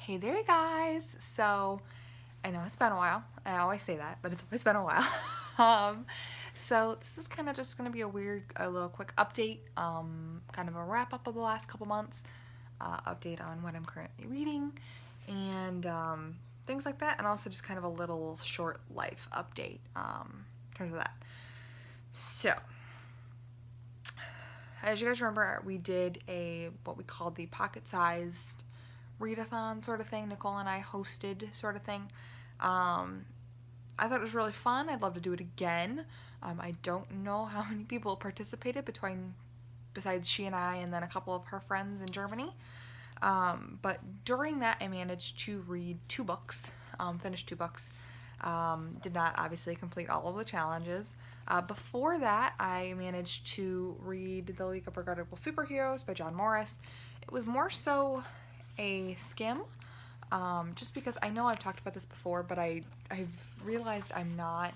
Hey there, guys. So, I know it's been a while. I always say that, but it's always been a while. um, so this is kind of just going to be a little quick update, kind of a wrap up of the last couple months, update on what I'm currently reading, and things like that, and also just kind of a little short life update in terms of that. So, as you guys remember, we did what we called the pocket-sized readathon sort of thing. Nicole and I hosted sort of thing. I thought it was really fun. I'd love to do it again. I don't know how many people participated besides she and I and then a couple of her friends in Germany. But during that, I managed to read two books, finish two books. Did not obviously complete all of the challenges. Before that, I managed to read The League of Regrettable Superheroes by John Morris. It was more so a skim, just because I know I've talked about this before, but I've realized I'm not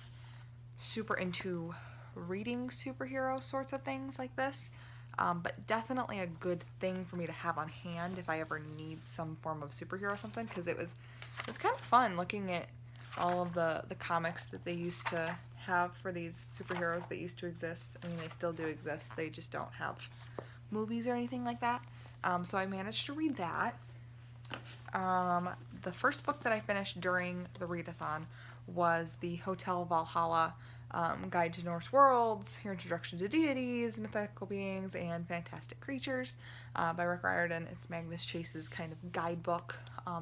super into reading superhero sorts of things like this. But definitely a good thing for me to have on hand if I ever need some form of superhero or something, because it was kind of fun looking at all of the comics that they used to have for these superheroes that used to exist. I mean, they still do exist. They just don't have movies or anything like that. So I managed to read that. The first book that I finished during the readathon was the Hotel Valhalla Guide to Norse Worlds, Your Introduction to Deities, Mythical Beings, and Fantastic Creatures by Rick Riordan. It's Magnus Chase's kind of guidebook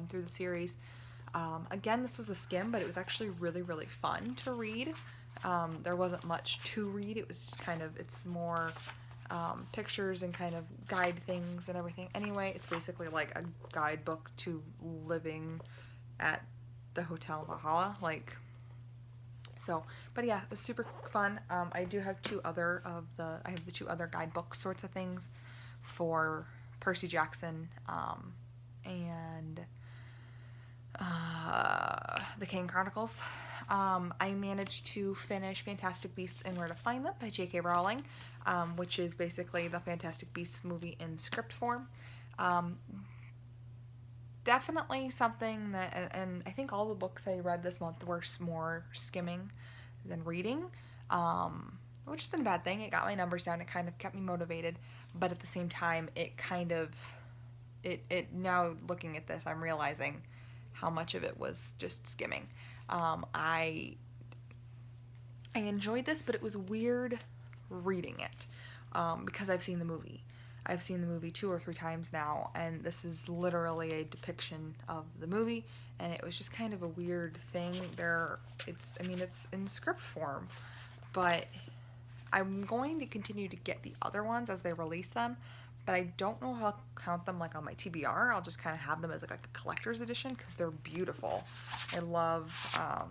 through the series. Again, this was a skim, but it was actually really, really fun to read. There wasn't much to read. It was just kind of, it's more pictures and kind of guide things and everything. Anyway, it's basically like a guidebook to living at the Hotel Valhalla, but yeah, it was super fun. I do have I have the two other guidebook sorts of things for Percy Jackson, and the Kane Chronicles. I managed to finish Fantastic Beasts and Where to Find Them by J.K. Rowling, which is basically the Fantastic Beasts movie in script form. Definitely something that, and I think all the books I read this month were more skimming than reading, which isn't a bad thing. It got my numbers down. It kind of kept me motivated, but at the same time, now looking at this, I'm realizing how much of it was just skimming. I enjoyed this, but it was weird reading it because I've seen the movie. I've seen the movie 2 or 3 times now, and this is literally a depiction of the movie, and it was just kind of a weird thing. It's in script form, but I'm going to continue to get the other ones as they release them, but I don't know how to count them like on my TBR. I'll just kind of have them as like a collector's edition because they're beautiful. I love, I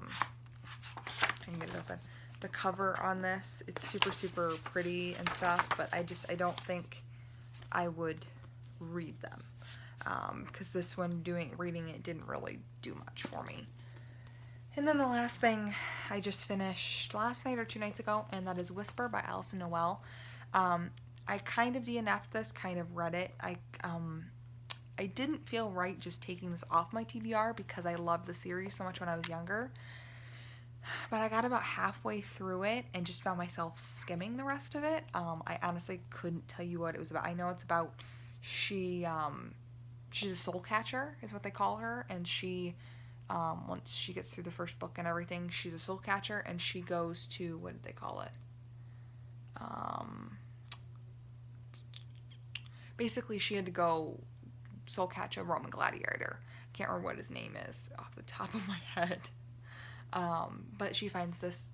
can get it open. The cover on this, it's super, super pretty and stuff, but I don't think I would read them because this one reading it didn't really do much for me. And then the last thing I just finished last night or 2 nights ago, and that is Whisper by Alison Noel. I kind of DNF'd this, kind of read it. I didn't feel right just taking this off my TBR because I loved the series so much when I was younger. But I got about halfway through it and just found myself skimming the rest of it. I honestly couldn't tell you what it was about. I know it's about she's a soul catcher is what they call her, and she once she gets through the first book and everything, she's a soul catcher, and she goes to, what did they call it? Basically, she had to go soul catch a Roman gladiator. I can't remember what his name is off the top of my head. But she finds this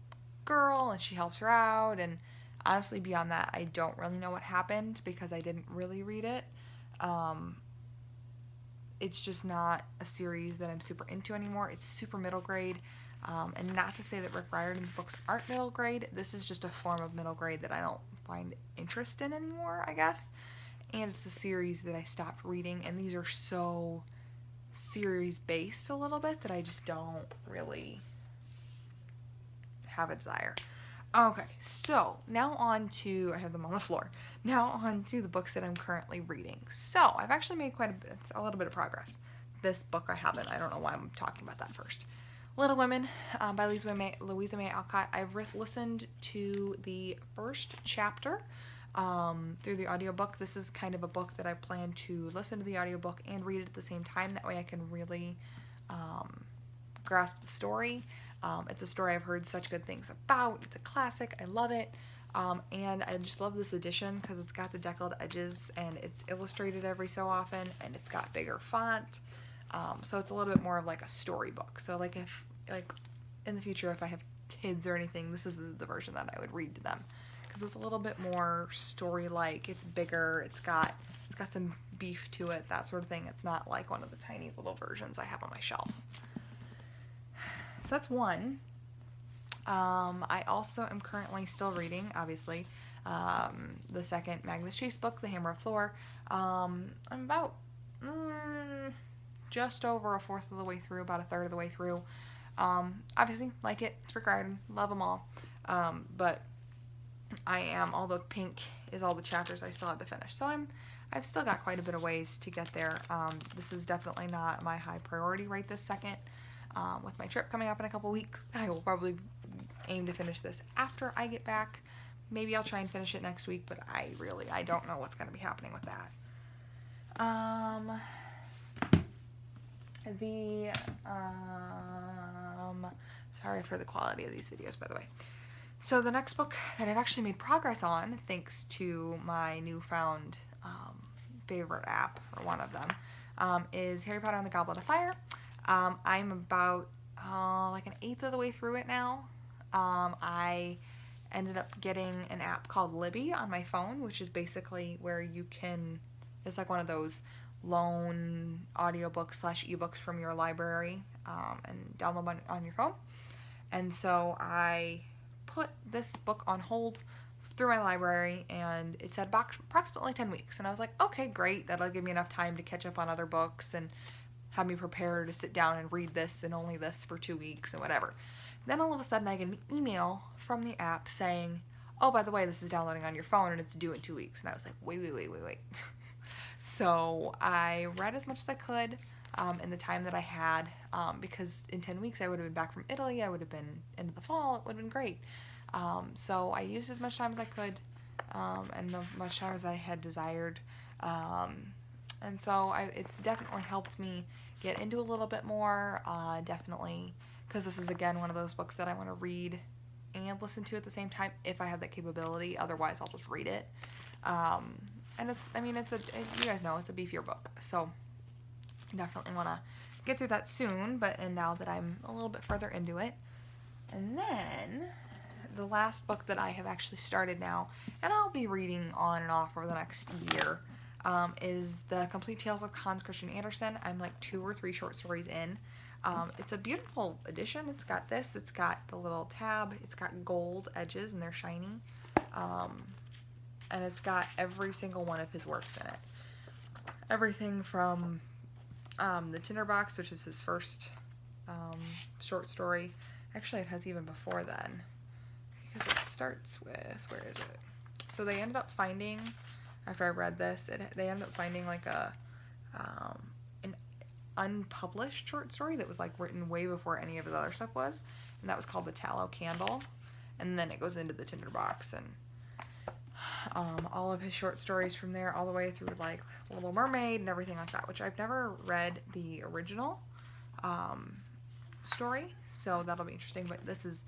girl and she helps her out, and honestly beyond that I don't really know what happened because I didn't really read it. It's just not a series that I'm super into anymore. It's super middle grade, and not to say that Rick Riordan's books aren't middle grade. This is just a form of middle grade that I don't find interest in anymore, I guess. And it's a series that I stopped reading, and these are so series based a little bit that I just don't really have a desire. Okay, so now on to, I have them on the floor. Now on to the books that I'm currently reading. So I've actually made a little bit of progress. this book I haven't. I don't know why I'm talking about that first. Little Women by Louisa May Alcott. I've listened to the first chapter through the audiobook. This is kind of a book that I plan to listen to the audiobook and read it at the same time. That way I can really grasp the story. It's a story I've heard such good things about. It's a classic. I love it. And I just love this edition because it's got the deckled edges and it's illustrated every so often and it's got bigger font. So it's a little bit more of like a storybook. So like if like in the future if I have kids or anything, this is the version that I would read to them because it's a little bit more story-like. It's bigger. It's got some beef to it, that sort of thing. It's not like one of the tiny little versions I have on my shelf. So that's one. I also am currently still reading, obviously, the second Magnus Chase book, The Hammer of Thor. I'm about just over a fourth of the way through, about a third of the way through. Obviously, like it, it's Rick Riordan, love them all. But I am, although pink is all the chapters I still have to finish. So I've still got quite a bit of ways to get there. This is definitely not my high priority right this second. With my trip coming up in a couple weeks, I will probably aim to finish this after I get back. Maybe I'll try and finish it next week, but I don't know what's going to be happening with that. Sorry for the quality of these videos, by the way. So the next book that I've actually made progress on, thanks to my newfound favorite app, or one of them, is Harry Potter and the Goblet of Fire. I'm about like an eighth of the way through it now. I ended up getting an app called Libby on my phone, which is basically where you can, it's like one of those loan audiobooks / ebooks from your library and download on your phone. And so I put this book on hold through my library, and it said approximately 10 weeks. And I was like, okay, great. That'll give me enough time to catch up on other books and have me prepared to sit down and read this and only this for 2 weeks and whatever. Then all of a sudden I get an email from the app saying, oh, by the way, this is downloading on your phone and it's due in 2 weeks. And I was like, wait. So I read as much as I could in the time that I had, because in 10 weeks I would have been back from Italy. I would have been into the fall. It would have been great. So I used as much time as I could, and as much time as I had desired. And so it's definitely helped me get into a little bit more, definitely, because this is, again, one of those books that I want to read and listen to at the same time if I have that capability. Otherwise, I'll just read it. And you guys know, it's a beefier book. So definitely want to get through that soon, and now that I'm a little bit further into it. And then the last book that I have actually started now, and I'll be reading on and off over the next year, is The Complete Tales of Hans Christian Andersen. I'm like 2 or 3 short stories in. It's a beautiful edition. It's got the little tab, it's got gold edges and they're shiny. And it's got every single one of his works in it. Everything from The Tinderbox, which is his first short story. Actually, it has even before then, because it starts with, where is it? So they ended up finding, after I read this, they ended up finding like an unpublished short story that was like written way before any of his other stuff was, and that was called The Tallow Candle. And then it goes into The Tinderbox, and all of his short stories from there all the way through like Little Mermaid and everything like that, which I've never read the original story, so that'll be interesting. But this has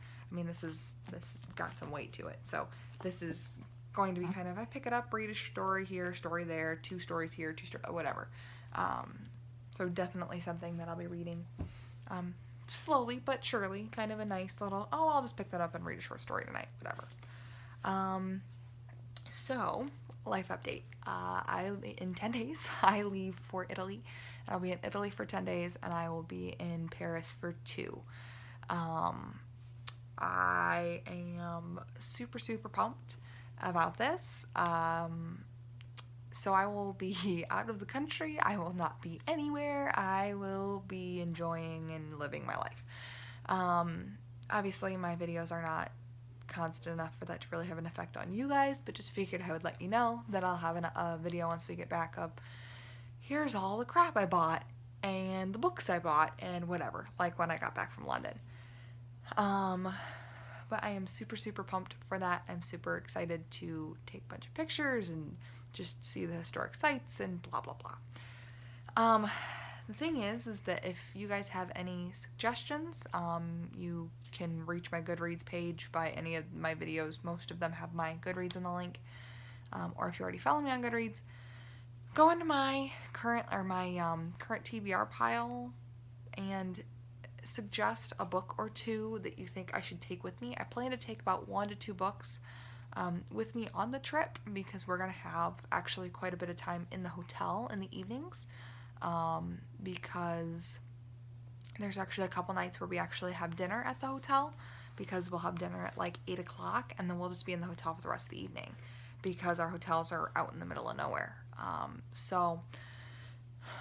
got some weight to it, so this is going to be kind of, I pick it up, read a story here, story there, 2 stories here, 2 stories, whatever. So definitely something that I'll be reading slowly but surely, kind of a nice little, I'll just pick that up and read a short story tonight, whatever. So, life update. In 10 days, I leave for Italy. I'll be in Italy for 10 days, and I will be in Paris for 2. I am super, super pumped about this. So I will be out of the country. I will not be anywhere. I will be enjoying and living my life. Obviously, my videos are not constant enough for that to really have an effect on you guys, but just figured I would let you know that I'll have a video once we get back of, here's all the crap I bought and the books I bought and whatever, like when I got back from London. Um, but I am super, super pumped for that. I'm super excited to take a bunch of pictures and just see the historic sites and blah, blah, blah. The thing is that if you guys have any suggestions, you can reach my Goodreads page by any of my videos. Most of them have my Goodreads in the link. Or if you already follow me on Goodreads, go into my current current TBR pile and suggest a book or two that you think I should take with me. I plan to take about 1 to 2 books with me on the trip because we're going to have actually quite a bit of time in the hotel in the evenings, because there's actually a couple nights where we actually have dinner at the hotel, because we'll have dinner at like 8 o'clock and then we'll just be in the hotel for the rest of the evening because our hotels are out in the middle of nowhere. So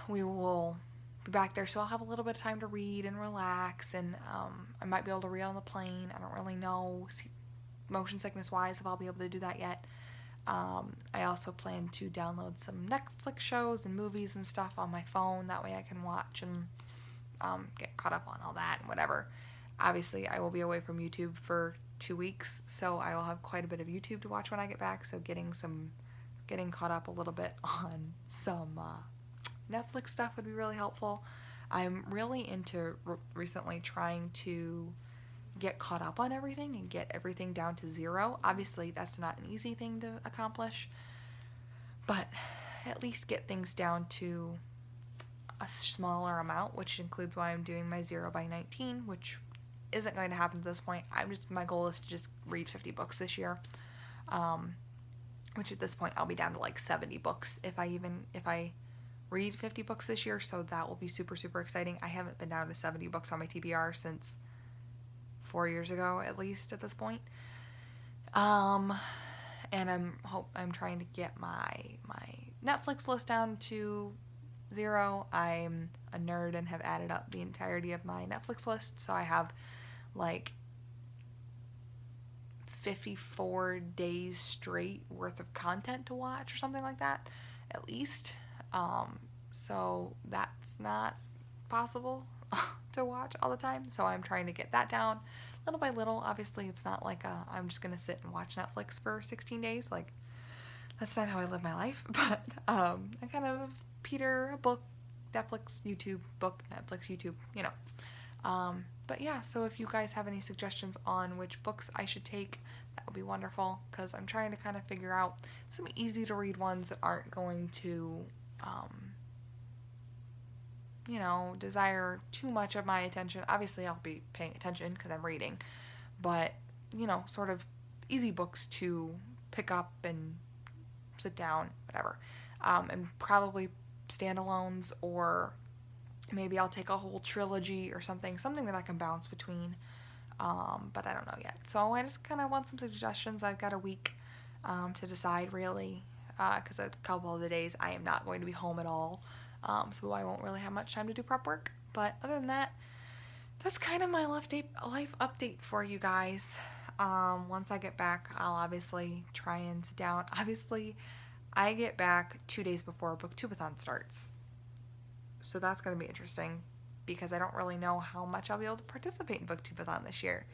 we will be back there, so I'll have a little bit of time to read and relax, and I might be able to read on the plane. I don't really know motion sickness wise if I'll be able to do that yet. I also plan to download some Netflix shows and movies and stuff on my phone. That way I can watch and get caught up on all that and whatever. Obviously, I will be away from YouTube for 2 weeks, so I will have quite a bit of YouTube to watch when I get back. So getting caught up a little bit on some Netflix stuff would be really helpful. I'm really into recently trying to get caught up on everything and get everything down to 0. Obviously, that's not an easy thing to accomplish, but at least get things down to a smaller amount, which includes why I'm doing my 0 by 19, which isn't going to happen at this point. My goal is to just read 50 books this year, which at this point I'll be down to like 70 books if I read 50 books this year, so that will be super, super exciting. I haven't been down to 70 books on my TBR since 4 years ago, at least at this point. And I'm trying to get my Netflix list down to 0. I'm a nerd and have added up the entirety of my Netflix list, so I have like 54 days straight worth of content to watch or something like that, at least. So that's not possible to watch all the time. So I'm trying to get that down little by little. Obviously, it's not like I'm just going to sit and watch Netflix for 16 days. Like, that's not how I live my life. But I kind of Peter, a book, Netflix, YouTube, book, Netflix, YouTube, you know. But yeah, so if you guys have any suggestions on which books I should take, that would be wonderful, because I'm trying to kind of figure out some easy to read ones that aren't going to desire too much of my attention. Obviously, I'll be paying attention because I'm reading, but, sort of easy books to pick up and sit down, whatever. And probably standalones, or maybe I'll take a whole trilogy or something that I can bounce between, but I don't know yet. So I just kind of want some suggestions. I've got a week to decide, really, because a couple of the days I am not going to be home at all, so I won't really have much time to do prep work. But other than that, that's kind of my life update for you guys. Once I get back, I'll obviously try and sit down. Obviously, I get back 2 days before Booktubeathon starts, so that's going to be interesting, because I don't really know how much I'll be able to participate in Booktubeathon this year,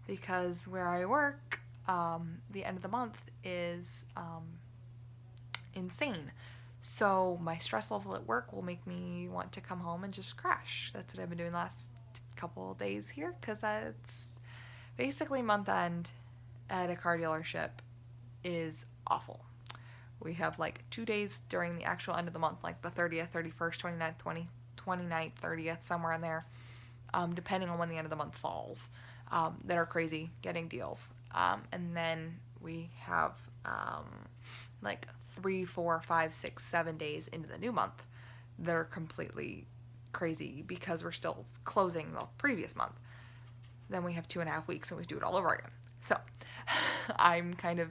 because where I work, the end of the month is insane. So my stress level at work will make me want to come home and just crash. That's what I've been doing the last couple of days here, because that's basically month end at a car dealership is awful. We have like 2 days during the actual end of the month, like the 30th, 31st, 29th, 29th, 30th, somewhere in there, depending on when the end of the month falls, that are crazy getting deals. And then we have like 3, 4, 5, 6, 7 days into the new month that are completely crazy because we're still closing the previous month. Then we have 2.5 weeks and we do it all over again. So I'm kind of,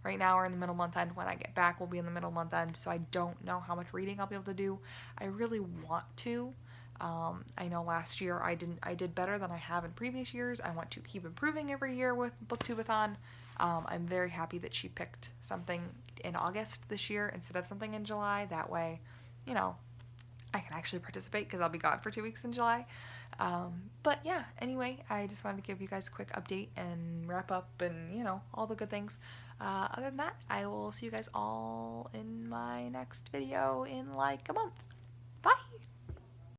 right now we're in the middle month end. When I get back, we'll be in the middle month end, so I don't know how much reading I'll be able to do. I really want to. I know last year I did better than I have in previous years. I want to keep improving every year with Booktubeathon. I'm very happy that she picked something in August this year instead of something in July. That way, I can actually participate because I'll be gone for 2 weeks in July. But yeah, anyway, I just wanted to give you guys a quick update and wrap up and, all the good things. Other than that, I will see you guys all in my next video in like a month. Bye!